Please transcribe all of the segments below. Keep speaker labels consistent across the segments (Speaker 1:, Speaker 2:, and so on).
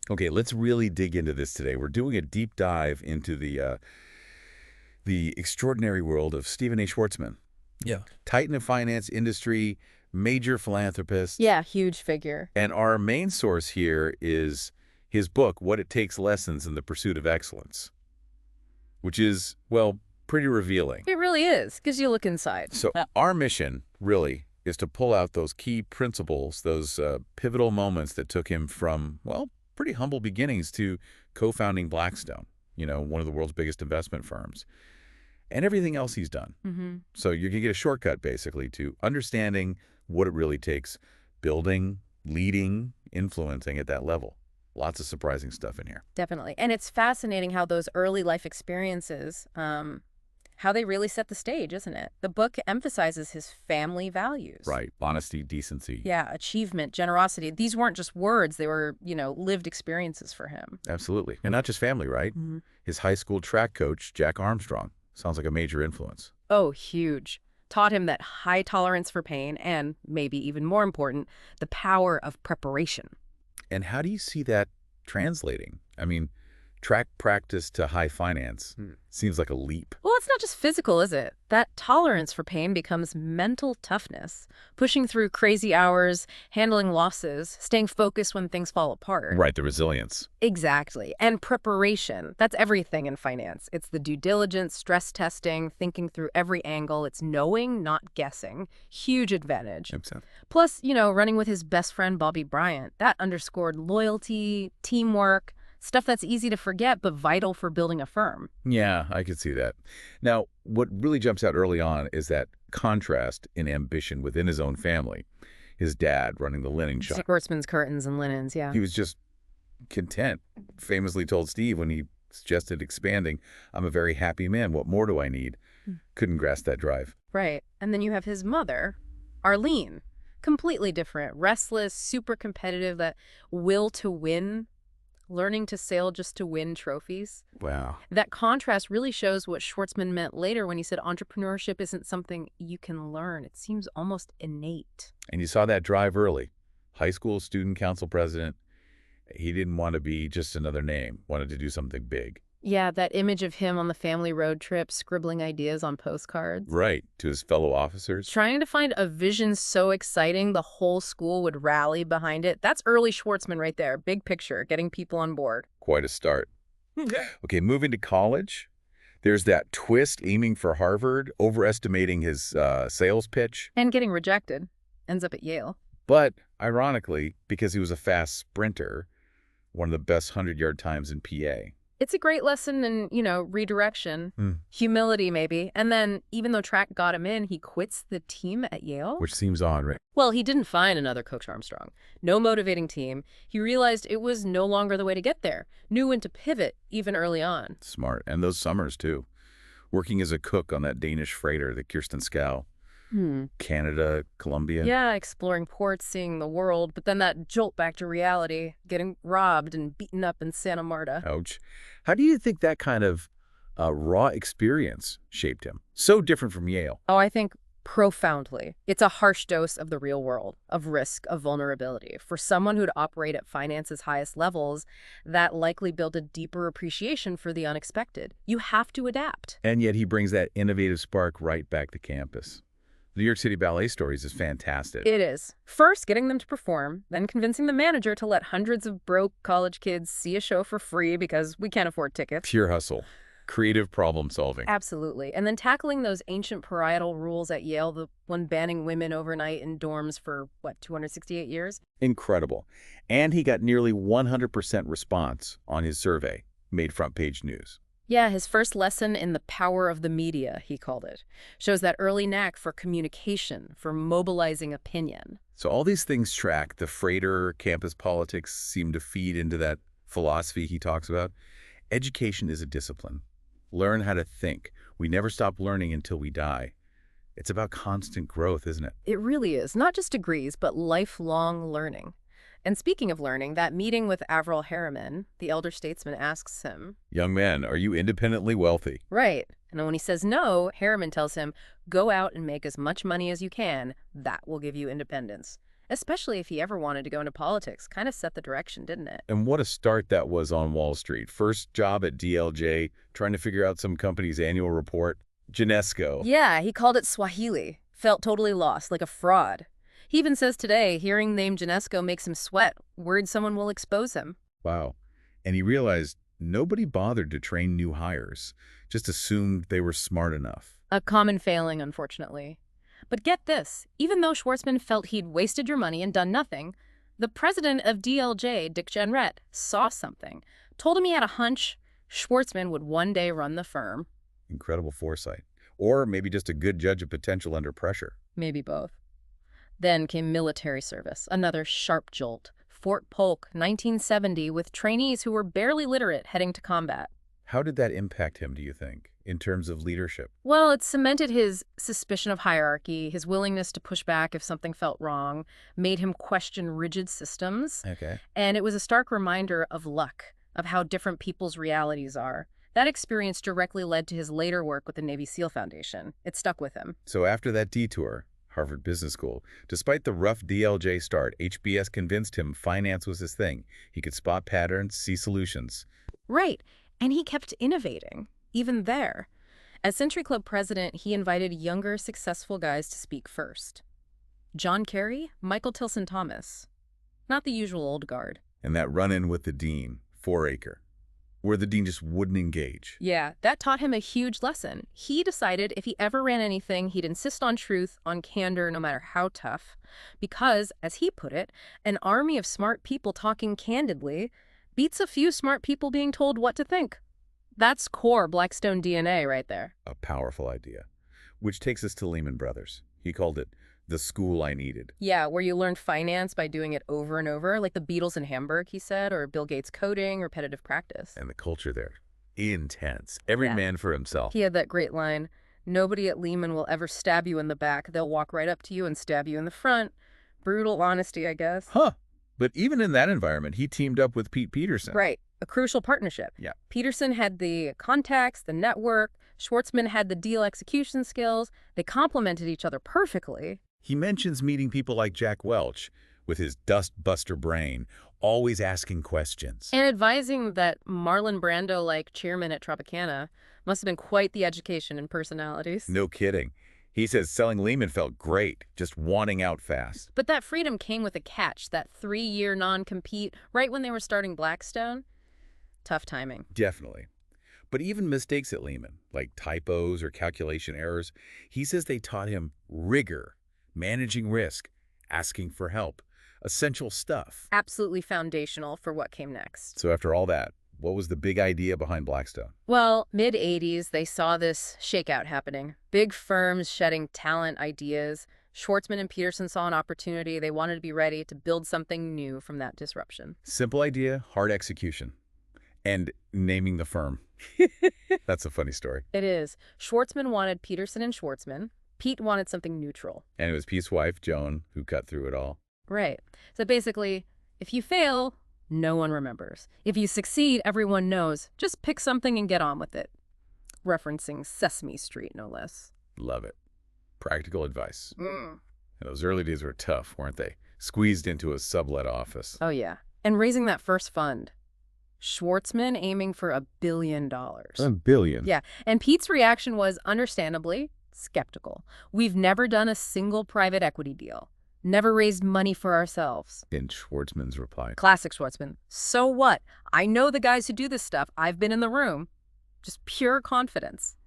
Speaker 1: Okay, let's really dig into this today. We're doing a deep dive into the extraordinary world of Stephen A. Schwarzman,
Speaker 2: Yeah.
Speaker 1: titan of finance industry, major philanthropist,
Speaker 3: Yeah, huge figure.
Speaker 1: and our main source here is his book, What It Takes: Lessons in the Pursuit of Excellence, which is, well, pretty revealing.
Speaker 3: It really is, because you look inside.
Speaker 1: So our mission, really, is to pull out those key principles, those pivotal moments that took him from, well, pretty humble beginnings to co-founding Blackstone, one of the world's biggest investment firms, and everything else he's done. So you can get a shortcut, basically, to understanding what it really takes, building, leading, influencing at that level. Lots of surprising stuff in here.
Speaker 3: Definitely. And it's fascinating how those early life experiences, how they really set the stage, isn't it? The book emphasizes his family values.
Speaker 1: Right. Honesty, decency.
Speaker 3: Yeah, achievement, generosity. These weren't just words. They were, lived experiences for him.
Speaker 1: Absolutely. And not just family, right? His high school track coach, Jack Armstrong, sounds like a major influence.
Speaker 3: Oh, huge. Taught him that high tolerance for pain and, maybe even more important, the power of preparation.
Speaker 1: And how do you see that translating? I mean, track practice to high finance seems like a leap.
Speaker 3: Well, it's not just physical, is it? That tolerance for pain becomes mental toughness, pushing through crazy hours, handling losses, staying focused when things fall apart.
Speaker 1: Right, the resilience.
Speaker 3: Exactly. And preparation. That's everything in finance. It's the due diligence, stress testing, thinking through every angle. It's knowing, not guessing. Huge advantage. Plus, running with his best friend, Bobby Bryant, that underscored loyalty, teamwork, stuff that's easy to forget but vital for building a firm.
Speaker 1: Yeah, I could see that. Now, what really jumps out early on is that contrast in ambition within his own family. His dad running the linen shop.
Speaker 3: Schwarzman's Curtains and Linens, yeah.
Speaker 1: He was just content. Famously told Steve when he suggested expanding, "I'm a very happy man. What more do I need?" Couldn't grasp that drive.
Speaker 3: Right. And then you have his mother, Arlene. Completely different. Restless, super competitive, that will to win. Learning to sail just to win trophies.
Speaker 1: Wow.
Speaker 3: That contrast really shows what Schwarzman meant later when he said entrepreneurship isn't something you can learn. It seems almost innate.
Speaker 1: And you saw that drive early. High school student council president. He didn't want to be just another name. Wanted to do something big.
Speaker 3: Yeah, that image of him on the family road trip, scribbling ideas on postcards.
Speaker 1: Right, to his fellow officers.
Speaker 3: Trying to find a vision so exciting the whole school would rally behind it. That's early Schwarzman right there. Big picture, getting people on board.
Speaker 1: Quite a start. Okay, moving to college. There's that twist aiming for Harvard, overestimating his sales pitch.
Speaker 3: And getting rejected. Ends up at Yale.
Speaker 1: But, ironically, because he was a fast sprinter, one of the best 100-yard times in PA.
Speaker 3: It's a great lesson in, redirection, humility maybe. And then even though track got him in, he quits the team at Yale.
Speaker 1: Which seems odd, right?
Speaker 3: Well, he didn't find another Coach Armstrong. No motivating team. He realized it was no longer the way to get there. Knew when to pivot, even early on.
Speaker 1: Smart. And those summers, too. Working as a cook on that Danish freighter, the Kirsten Scow. Canada, Colombia.
Speaker 3: Yeah, exploring ports, seeing the world, but then that jolt back to reality, getting robbed and beaten up in Santa Marta.
Speaker 1: Ouch. How do you think that kind of raw experience shaped him? So different from Yale.
Speaker 3: Oh, I think profoundly. It's a harsh dose of the real world, of risk, of vulnerability. For someone who'd operate at finance's highest levels, that likely built a deeper appreciation for the unexpected. You have to adapt.
Speaker 1: And yet he brings that innovative spark right back to campus. The New York City Ballet Stories is fantastic.
Speaker 3: It is. First, getting them to perform, then convincing the manager to let hundreds of broke college kids see a show for free because we can't afford tickets.
Speaker 1: Pure hustle. Creative problem solving.
Speaker 3: Absolutely. And then tackling those ancient parietal rules at Yale, the one banning women overnight in dorms for, 268 years?
Speaker 1: Incredible. And he got nearly 100% response on his survey, made front page news.
Speaker 3: Yeah, his first lesson in the power of the media, he called it, shows that early knack for communication, for mobilizing opinion.
Speaker 1: So all these things track. The freighter, campus politics seem to feed into that philosophy he talks about. Education is a discipline. Learn how to think. We never stop learning until we die. It's about constant growth, isn't it?
Speaker 3: It really is. Not just degrees, but lifelong learning. And speaking of learning, that meeting with Averell Harriman, the elder statesman asks him,
Speaker 1: "Young man, are you independently wealthy?"
Speaker 3: Right. And when he says no, Harriman tells him, go out and make as much money as you can. That will give you independence. especially if he ever wanted to go into politics. Kind of set the direction, didn't it?
Speaker 1: And what a start that was on Wall Street. First job at DLJ, trying to figure out some company's annual report. Genesco.
Speaker 3: Yeah, he called it Swahili. Felt totally lost, like a fraud. He even says today, hearing the name Genesco makes him sweat, worried someone will expose him.
Speaker 1: Wow. And he realized nobody bothered to train new hires, just assumed they were smart enough.
Speaker 3: A common failing, unfortunately. But get this, even though Schwarzman felt he'd wasted your money and done nothing, the president of DLJ, Dick Jenrette, saw something, told him he had a hunch Schwarzman would one day run the firm.
Speaker 1: Incredible foresight. Or maybe just a good judge of potential under pressure.
Speaker 3: Maybe both. Then came military service, another sharp jolt. Fort Polk, 1970, with trainees who were barely literate heading to combat.
Speaker 1: How did that impact him, do you think, in terms of leadership?
Speaker 3: Well, it cemented his suspicion of hierarchy, his willingness to push back if something felt wrong, made him question rigid systems.
Speaker 1: Okay.
Speaker 3: And it was a stark reminder of luck, of how different people's realities are. That experience directly led to his later work with the Navy SEAL Foundation. It stuck with him.
Speaker 1: So after that detour, Harvard Business School, despite the rough DLJ start, HBS convinced him finance was his thing. He could spot patterns, see solutions.
Speaker 3: Right. And he kept innovating, even there. As Century Club president, he invited younger, successful guys to speak first. John Kerry, Michael Tilson Thomas. Not the usual old guard.
Speaker 1: And that run-in with the dean, Foraker, where the dean just wouldn't engage.
Speaker 3: Yeah, that taught him a huge lesson. He decided if he ever ran anything, he'd insist on truth, on candor, no matter how tough. Because, as he put it, an army of smart people talking candidly beats a few smart people being told what to think. That's core Blackstone DNA right there.
Speaker 1: A powerful idea. Which takes us to Lehman Brothers. He called it the school I needed.
Speaker 3: Yeah, where you learn finance by doing it over and over, like the Beatles in Hamburg, he said, or Bill Gates coding, repetitive practice.
Speaker 1: And the culture there, intense. Every man for himself.
Speaker 3: He had that great line, nobody at Lehman will ever stab you in the back. They'll walk right up to you and stab you in the front. Brutal honesty, I guess.
Speaker 1: Huh. But even in that environment, he teamed up with Pete Peterson.
Speaker 3: Right. A crucial partnership.
Speaker 1: Yeah.
Speaker 3: Peterson had the contacts, the network. Schwarzman had the deal execution skills. They complemented each other perfectly.
Speaker 1: He mentions meeting people like Jack Welch with his dust-buster brain, always asking questions.
Speaker 3: And advising that Marlon Brando-like chairman at Tropicana must have been quite the education in personalities.
Speaker 1: No kidding. He says selling Lehman felt great, just wanting out fast.
Speaker 3: But that freedom came with a catch, that 3-year non-compete right when they were starting Blackstone. Tough timing.
Speaker 1: Definitely. But even mistakes at Lehman, like typos or calculation errors, he says they taught him rigor, managing risk, asking for help, essential stuff.
Speaker 3: Absolutely foundational for what came next.
Speaker 1: So after all that, what was the big idea behind Blackstone?
Speaker 3: Well, mid-'80s, they saw this shakeout happening. Big firms shedding talent, ideas. Schwarzman and Peterson saw an opportunity. They wanted to be ready to build something new from that disruption.
Speaker 1: Simple idea, hard execution. And naming the firm. That's a funny story.
Speaker 3: It is. Schwarzman wanted Peterson and Schwarzman. Pete wanted something neutral.
Speaker 1: And it was Pete's wife, Joan, who cut through it all.
Speaker 3: Right. So basically, if you fail, no one remembers. If you succeed, everyone knows. Just pick something and get on with it. Referencing Sesame Street, no less.
Speaker 1: Love it. Practical advice. And those early days were tough, weren't they? Squeezed into a sublet office.
Speaker 3: Oh, yeah. And raising that first fund. Schwarzman aiming for $1 billion.
Speaker 1: $1 billion?
Speaker 3: Yeah. And Pete's reaction was, understandably, skeptical. We've never done a single private equity deal. Never raised money for ourselves.
Speaker 1: In Schwarzman's reply.
Speaker 3: Classic Schwarzman. So what? I know the guys who do this stuff. I've been in the room. Just pure confidence.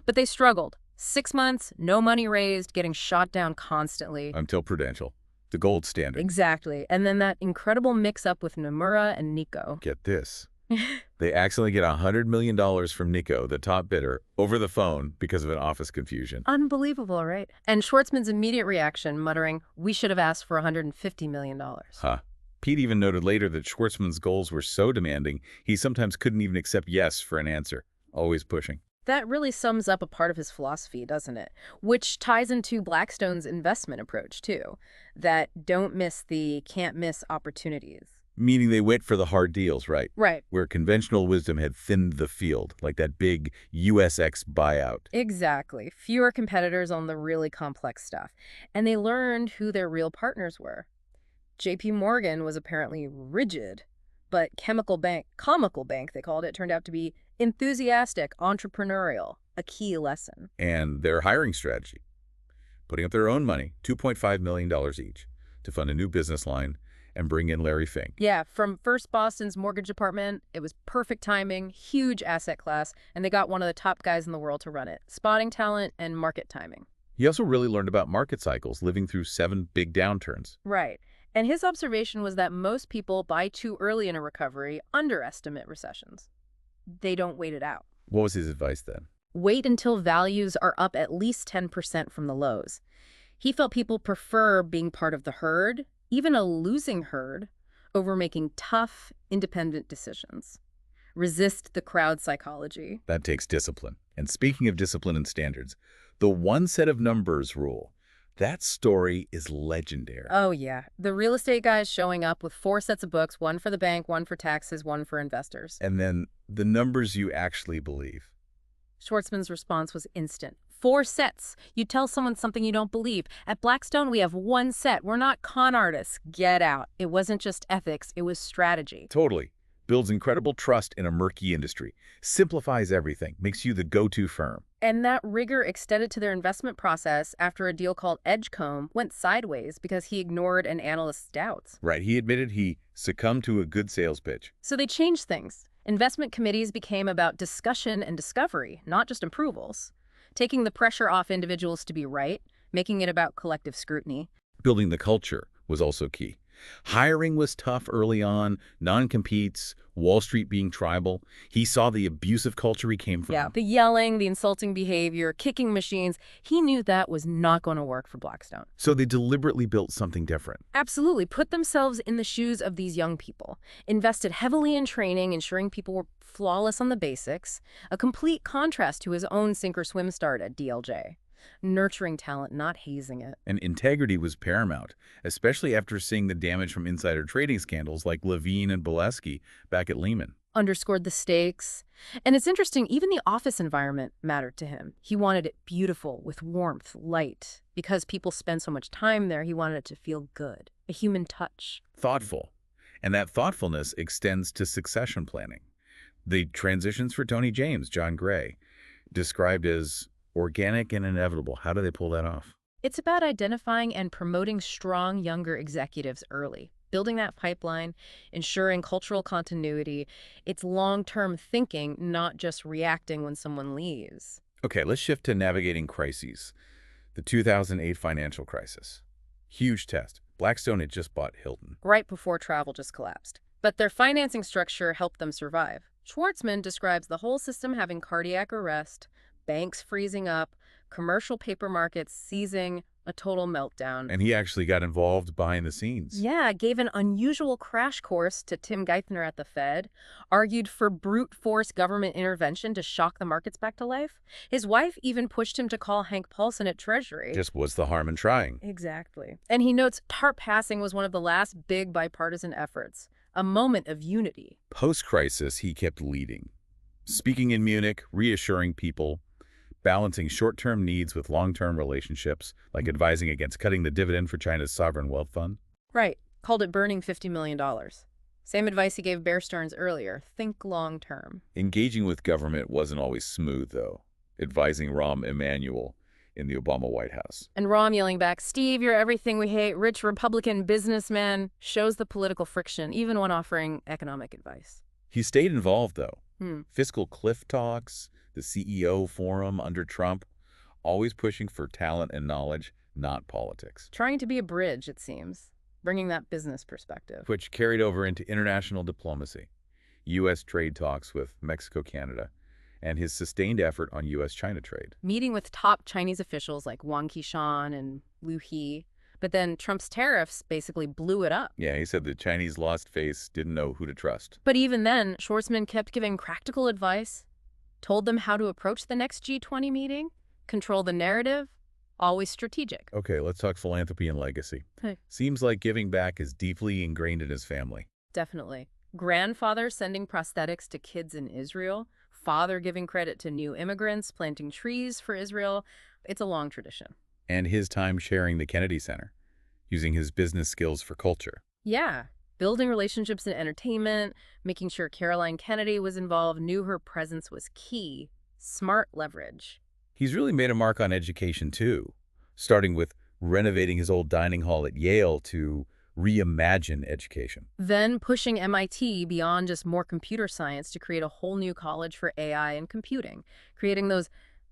Speaker 3: But they struggled. 6 months, no money raised, getting shot down constantly.
Speaker 1: Until Prudential. The gold standard.
Speaker 3: Exactly. And then that incredible mix-up with Nomura and Nikko.
Speaker 1: Get this. They accidentally get $100 million from Nikko, the top bidder, over the phone because of an office confusion.
Speaker 3: Unbelievable, right? And Schwarzman's immediate reaction, muttering, we should have asked for $150 million.
Speaker 1: Huh. Pete even noted later that Schwarzman's goals were so demanding, he sometimes couldn't even accept yes for an answer. Always pushing.
Speaker 3: That really sums up a part of his philosophy, doesn't it? Which ties into Blackstone's investment approach, too. That don't miss the can't miss opportunities.
Speaker 1: Meaning they went for the hard deals, right?
Speaker 3: Right.
Speaker 1: Where conventional wisdom had thinned the field, like that big USX buyout.
Speaker 3: Exactly. Fewer competitors on the really complex stuff. And they learned who their real partners were. J.P. Morgan was apparently rigid, but comical bank, they called it, turned out to be enthusiastic, entrepreneurial, a key lesson.
Speaker 1: And their hiring strategy, putting up their own money, $2.5 million each, to fund a new business line and bring in Larry Fink.
Speaker 3: Yeah, from First Boston's mortgage department, it was perfect timing, huge asset class, and they got one of the top guys in the world to run it. Spotting talent and market timing.
Speaker 1: He also really learned about market cycles, living through 7 big downturns.
Speaker 3: Right. And his observation was that most people buy too early in a recovery, underestimate recessions. They don't wait it out.
Speaker 1: What was his advice then?
Speaker 3: Wait until values are up at least 10% from the lows. He felt people prefer being part of the herd, even a losing herd, over making tough, independent decisions. Resist the crowd psychology.
Speaker 1: That takes discipline. And speaking of discipline and standards, the one set of numbers rule, that story is legendary.
Speaker 3: Oh, yeah. The real estate guy is showing up with 4 sets of books, one for the bank, one for taxes, one for investors.
Speaker 1: And then the numbers you actually believe.
Speaker 3: Schwarzman's response was instant. 4 sets. You tell someone something you don't believe. At Blackstone, we have 1 set. We're not con artists. Get out. It wasn't just ethics. It was strategy.
Speaker 1: Totally. Builds incredible trust in a murky industry. Simplifies everything. Makes you the go-to firm.
Speaker 3: And that rigor extended to their investment process after a deal called Edgecombe went sideways because he ignored an analyst's doubts.
Speaker 1: Right. He admitted he succumbed to a good sales pitch.
Speaker 3: So they changed things. Investment committees became about discussion and discovery, not just approvals. Taking the pressure off individuals to be right, making it about collective scrutiny.
Speaker 1: Building the culture was also key. Hiring was tough early on, non-competes, Wall Street being tribal. He saw the abusive culture he came from.
Speaker 3: Yeah, the yelling, the insulting behavior, kicking machines. He knew that was not going to work for Blackstone.
Speaker 1: So they deliberately built something different.
Speaker 3: Absolutely. Put themselves in the shoes of these young people. Invested heavily in training, ensuring people were flawless on the basics. A complete contrast to his own sink-or-swim start at DLJ. Nurturing talent, not hazing it.
Speaker 1: And integrity was paramount, especially after seeing the damage from insider trading scandals like Levine and Bolesky back at Lehman.
Speaker 3: Underscored the stakes. And it's interesting, even the office environment mattered to him. He wanted it beautiful, with warmth, light. Because people spend so much time there, he wanted it to feel good. A human touch.
Speaker 1: Thoughtful. And that thoughtfulness extends to succession planning. The transitions for Tony James, John Gray, described as organic and inevitable. How do they pull that off?
Speaker 3: It's about identifying and promoting strong younger executives early, building that pipeline, ensuring cultural continuity. It's long-term thinking, not just reacting when someone leaves.
Speaker 1: Okay, let's shift to navigating crises. The 2008 financial crisis. Huge test. Blackstone had just bought Hilton.
Speaker 3: Right before travel just collapsed. But their financing structure helped them survive. Schwarzman describes the whole system having cardiac arrest, banks freezing up, commercial paper markets seizing, a total meltdown.
Speaker 1: And he actually got involved behind the scenes.
Speaker 3: Yeah, gave an unusual crash course to Tim Geithner at the Fed, argued for brute force government intervention to shock the markets back to life. His wife even pushed him to call Hank Paulson at Treasury.
Speaker 1: Just what's the harm in trying?
Speaker 3: Exactly. And he notes TARP passing was one of the last big bipartisan efforts, a moment of unity.
Speaker 1: Post-crisis, he kept leading. Speaking in Munich, reassuring people, balancing short-term needs with long-term relationships, like advising against cutting the dividend for China's sovereign wealth fund.
Speaker 3: Right. Called it burning $50 million. Same advice he gave Bear Stearns earlier. Think long-term.
Speaker 1: Engaging with government wasn't always smooth, though. Advising Rahm Emanuel in the Obama White House.
Speaker 3: And Rahm yelling back, "Steve, you're everything we hate, rich Republican businessman," shows the political friction, even when offering economic advice.
Speaker 1: He stayed involved, though. Fiscal cliff talks, the CEO forum under Trump, always pushing for talent and knowledge, not politics.
Speaker 3: Trying to be a bridge, it seems, bringing that business perspective.
Speaker 1: Which carried over into international diplomacy, U.S. trade talks with Mexico, Canada, and his sustained effort on U.S.-China trade.
Speaker 3: Meeting with top Chinese officials like Wang Qishan and Liu He. But then Trump's tariffs basically blew it up.
Speaker 1: Yeah, he said the Chinese lost face, didn't know who to trust.
Speaker 3: But even then, Schwarzman kept giving practical advice, told them how to approach the next G20 meeting, control the narrative, always strategic.
Speaker 1: Okay, let's talk philanthropy and legacy.
Speaker 3: Hey.
Speaker 1: Seems like giving back is deeply ingrained in his family.
Speaker 3: Definitely. Grandfather sending prosthetics to kids in Israel, father giving credit to new immigrants, planting trees for Israel. It's a long tradition.
Speaker 1: And his time sharing the Kennedy Center. using his business skills for culture.
Speaker 3: Yeah. Building relationships in entertainment, making sure Caroline Kennedy was involved, knew her presence was key. Smart leverage.
Speaker 1: He's really made a mark on education, too, starting with renovating his old dining hall at Yale to reimagine education.
Speaker 3: Then pushing MIT beyond just more computer science to create a whole new college for AI and computing, creating those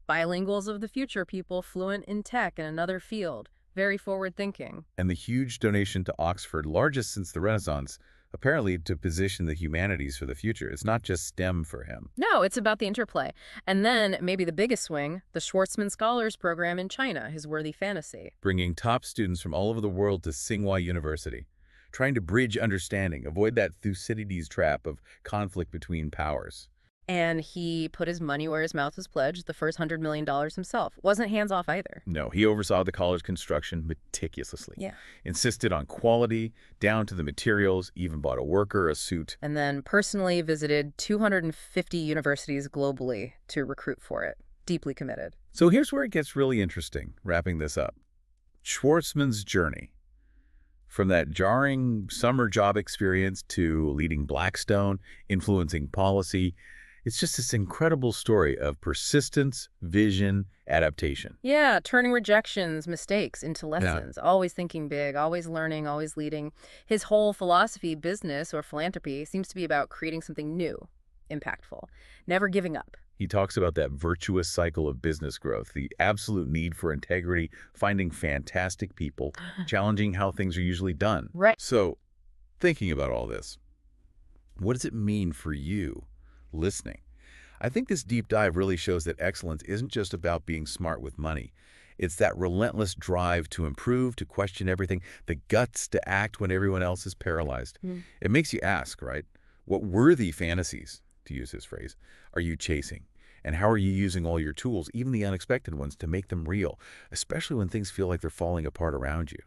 Speaker 3: bilinguals of the future people fluent in tech and another field. Very forward thinking.
Speaker 1: And the huge donation to Oxford, largest since the Renaissance, apparently to position the humanities for the future. It's not just STEM for him.
Speaker 3: No, it's about the interplay. And then, maybe the biggest swing, the Schwarzman Scholars Program in China, his worthy fantasy.
Speaker 1: Bringing top students from all over the world to Tsinghua University, trying to bridge understanding, avoid that Thucydides trap of conflict between powers.
Speaker 3: And he put his money where his mouth was pledged, the first $100 million himself. Wasn't hands-off either.
Speaker 1: No, he oversaw the college construction meticulously.
Speaker 3: Yeah.
Speaker 1: Insisted on quality, down to the materials, even bought a worker a suit.
Speaker 3: And then personally visited 250 universities globally to recruit for it. Deeply committed.
Speaker 1: So here's where it gets really interesting, wrapping this up. Schwarzman's journey. From that jarring summer job experience to leading Blackstone, influencing policy, it's just this incredible story of persistence, vision, adaptation.
Speaker 3: Yeah, turning rejections, mistakes into lessons. Always thinking big, always learning, always leading. His whole philosophy, business or philanthropy, seems to be about creating something new, impactful, never giving up.
Speaker 1: He talks about that virtuous cycle of business growth, the absolute need for integrity, finding fantastic people, challenging how things are usually done.
Speaker 3: Right.
Speaker 1: So, thinking about all this, what does it mean for you listening? I think this deep dive really shows that excellence isn't just about being smart with money. It's that relentless drive to improve, to question everything, the guts to act when everyone else is paralyzed. It makes you ask, right? What worthy fantasies, to use his phrase, are you chasing? And how are you using all your tools, even the unexpected ones, to make them real, especially when things feel like they're falling apart around you?